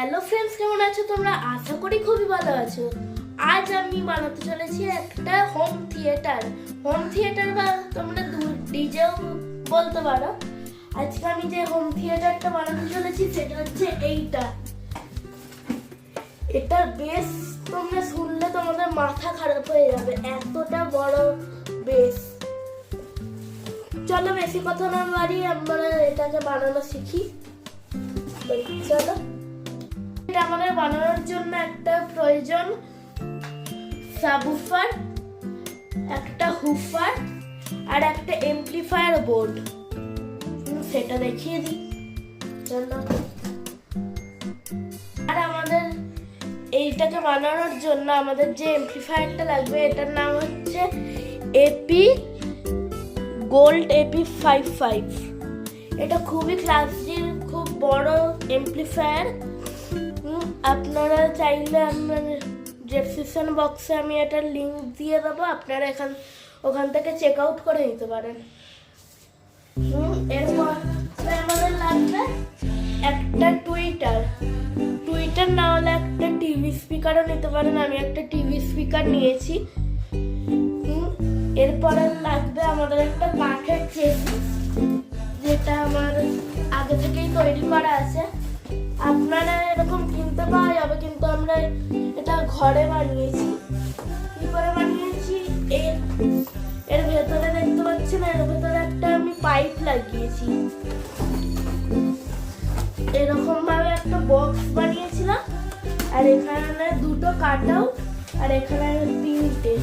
Hello friends, কেমন আছো তোমরা? আশা করি খুবই ভালো আছো। আজ আমি বানাতে চলেছি একটা হোম থিয়েটার বা তোমরা ডিজেও বলতে পারো। আজকে আমি যে হোম থিয়েটারটা বানাতে চলেছি সেটা হচ্ছে এটা বেস তোমরা শুনলে তোমাদের মাথা খারাপ হয়ে যাবে, এতটা বড় বেস। চলো বেশি কথা না বাড়িয়ে আমরা এটাকে বানানো শিখি। চলো, এটা আমাদের বানানোর জন্য একটা প্রয়োজন সাবউফার, একটা হুফার আর একটা এমপ্লিফায়ার বোর্ড। সেটা দেখিয়ে দিই। চলো, আর আমাদের এইটাকে বানানোর জন্য আমাদের যে এমপ্লিফায়ারটা লাগবে এটার নাম হচ্ছে এপি গোল্ড AP55। এটা খুবই ক্লাসিক, খুব বড় এমপ্লিফায়ার। আপনারা চাইলে আপনার ডেসক্রিপশন বক্সে আমি এটার লিঙ্ক দিয়ে দেবো, আপনারা ওখান থেকে চেক আউট করে নিতে পারেন। এরপর আমাদের লাগবে একটা টুইটার না হলে একটা টিভি স্পিকারও নিতে পারেন। আমি একটা টিভি স্পিকার নিয়েছি। এরপরে লাগবে আমাদের একটা কাঠের চেসিস, যেটা আমার আগে থেকেই তৈরি করা আছে। আপনারা এরকম কিনতে পাওয়া যাবে, কিন্তু আমরা এটা ঘরে বানিয়েছি। কি করে বানিয়েছি, এর ভেতরে দেখতে পাচ্ছেন, এর ভেতরে একটা আমি পাইপ লাগিয়েছি। এরকম ভাবে একটা বক্স বানিয়েছিলাম, আর এখানে দুটো কাটআউট, আর এখানে তিনটে,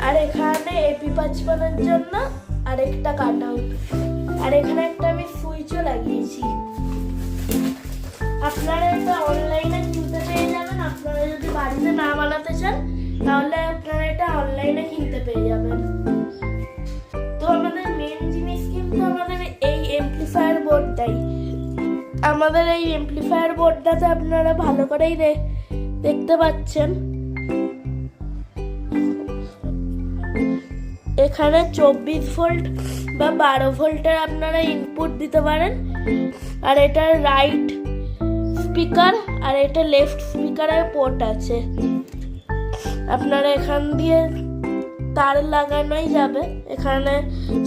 আর এখানে AP55 জন্য আরেকটা কাটআউট, আর এখানে একটা আমি সুইচও লাগিয়েছি। আপনারা এটা অনলাইনে কিনতে পেয়ে যাবেন। আপনারা যদি বাড়িতে না বানাতে চান তাহলে আপনারা এটা অনলাইনে কিনতে পেয়ে যাবেন। তো আমাদের মেন জিনিস কিন্তু আমাদের এই এমপ্লিফায়ার বোর্ডটাই। আমাদের এই এমপ্লিফায়ার বোর্ডটাতে আপনারা ভালো করেই দেখতে পাচ্ছেন, এখানে 24 ভোল্ট বা 12 ভোল্টের আপনারা ইনপুট দিতে পারেন। আর এটা রাইট স্পিকার আর এটা লেফট স্পিকারের পোর্ট আছে। আপনারা এখান দিয়ে তার লাগানোই যাবে। এখানে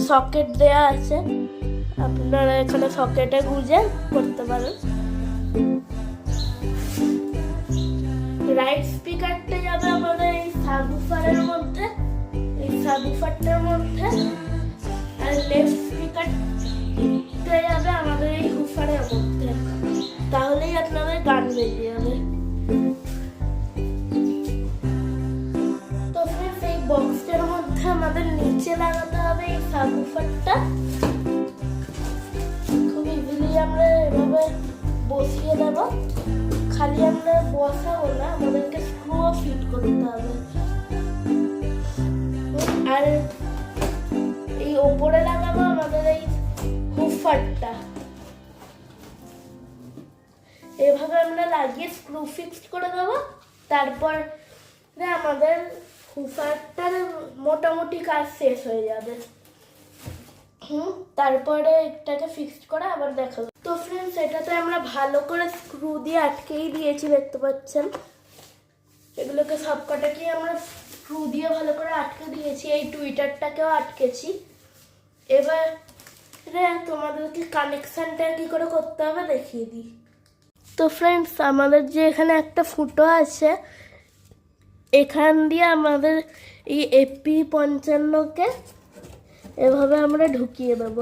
সকেট দেয়া আছে, আপনারা এখানে সকেটে গুঁজে করতে পারেন। রাইট স্পিকারটা যাবে আমাদের এই সাবউফারের মধ্যে, এই সাবউফারটার মধ্যে, আর লেফট স্পিকারটা যাবে আমাদের এই হুফারের মধ্যে। তাহলেই আপনাদের গান বেজে যাবে। তো ফ্রেন্ডস, এই বক্সটার মধ্যে আমাদের নিচে লাগাতে হবে এই সাবউফারটা। খুব ইজিলি আমরা এভাবে বসিয়ে দেব। খালি আমরা বসাবো না, আমাদেরকে স্ক্রুও ফিট করতে হবে। আর এই ওপরে লাগাবো আমাদের এই হুফারটা। এভাবে আমরা লাগিয়ে স্ক্রু ফিক্সড করে দেবো। তারপর আমাদের হুফারটার মোটামুটি কাজ শেষ হয়ে যাবে। তারপরে এটাকে ফিক্সড করে আবার দেখাবো। তো ফ্রেন্ডস, এটাতে আমরা ভালো করে স্ক্রু দিয়ে আটকেই দিয়েছি, দেখতে পাচ্ছেন। এগুলোকে সবকটাকেই আমরা স্ক্রু দিয়ে ভালো করে আটকে দিয়েছি। এই টুইটারটাকেও আটকেছি। এবার তোমাদেরকে কানেকশনটা কি করে করতে হবে দেখিয়ে দিই। তো ফ্রেন্ডস, আমাদের যে এখানে একটা ফুটো আছে, এখান দিয়ে আমাদের এই AP55কে এভাবে আমরা ঢুকিয়ে দেব।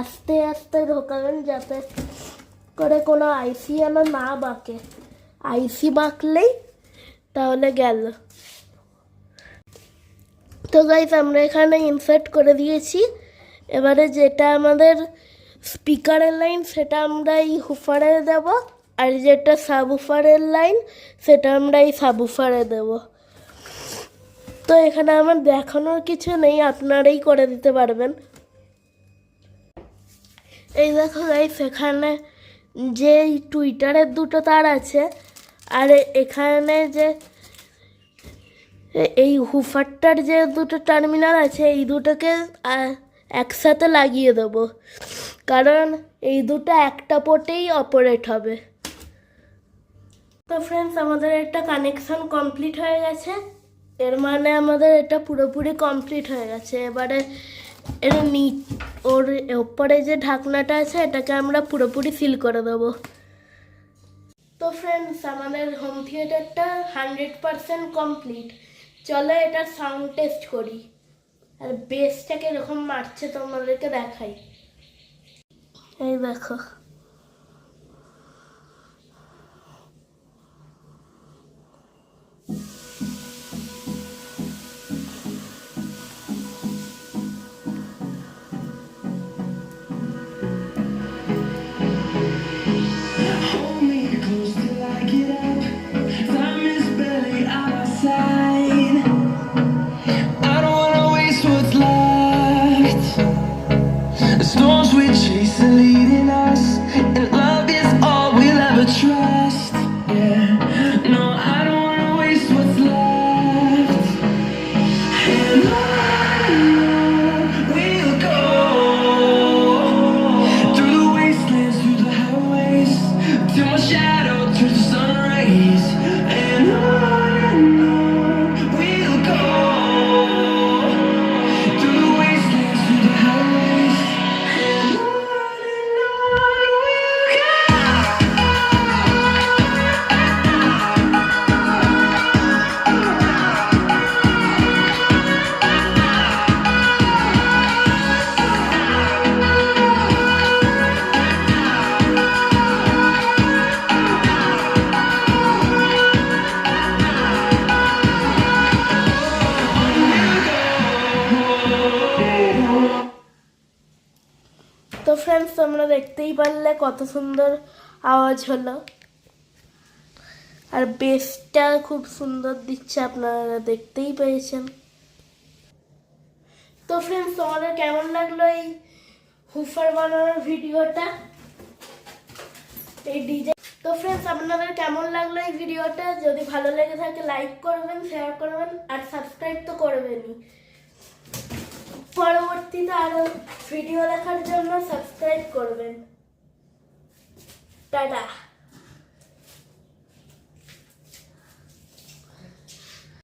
আস্তে আস্তে ঢোকাবেন, যাতে করে কোনো আইসি যেন না বাঁকে। আইসি বাঁকলেই তাহলে গেল। তো গাইস, আমরা এখানে ইনসার্ট করে দিয়েছি। এবারে যেটা আমাদের স্পিকারের লাইন সেটা আমরা এই হুফারে দেব, আর যেটা সাবউফারের লাইন সেটা আমরা এই সাবউফারে দেব। তো এখানে আমার দেখানোর কিছু নেই, আপনারাই করে দিতে পারবেন। এই দেখো গাইস, এখানে যে টুইটারের দুটো তার আছে, আর এখানে যে এই হুফারটার যে দুটো টার্মিনাল আছে, এই দুটোকে একসাথে লাগিয়ে দেবো, কারণ এই দুটো একটা পোর্টেই অপারেট হবে। তো ফ্রেন্ডস, আমাদের একটা কানেকশন কমপ্লিট হয়ে গেছে, এর মানে আমাদের এটা পুরোপুরি কমপ্লিট হয়ে গেছে। এবারে এর ওর ওপরে যে ঢাকনাটা আছে এটাকে আমরা পুরোপুরি সিল করে দেবো। তো ফ্রেন্ডস, আমাদের হোম থিয়েটারটা 100% কমপ্লিট। চলো এটার সাউন্ড টেস্ট করি, আর বেসটাকে এরকম মারছে তোমাদেরকে দেখাই। এই দেখো, Hold me close till I get up. Time is barely on our side. I don't wanna waste what's left. The storms we chase are leading us, and love is all we'll ever trust. Yeah, no, I don't wanna waste what's left. And on we'll go, through the wastelands, through the highways, till my shadow turns to sun rays. And on we'll go, through the wastelands, through the highways. And on we'll go. তো friends, তোমরা দেখতেই পারলে কত সুন্দর আওয়াজ হলো, আর বেসটা খুব সুন্দর দিচ্ছে, আপনারা দেখতেই পেয়েছেন। তো ফ্রেন্ডস, তোমাদের কেমন লাগলো এই হুফার বানানোর ভিডিওটা, এই ডিজে? তো ফ্রেন্ডস, আপনাদের কেমন লাগলো এই ভিডিওটা? যদি ভালো লেগে থাকে লাইক করবেন, শেয়ার করবেন, আর সাবস্ক্রাইব তো করবেনই। পরবর্তীতে আরো ভিডিও দেখার জন্য সাবস্ক্রাইব করবেন। টাটা।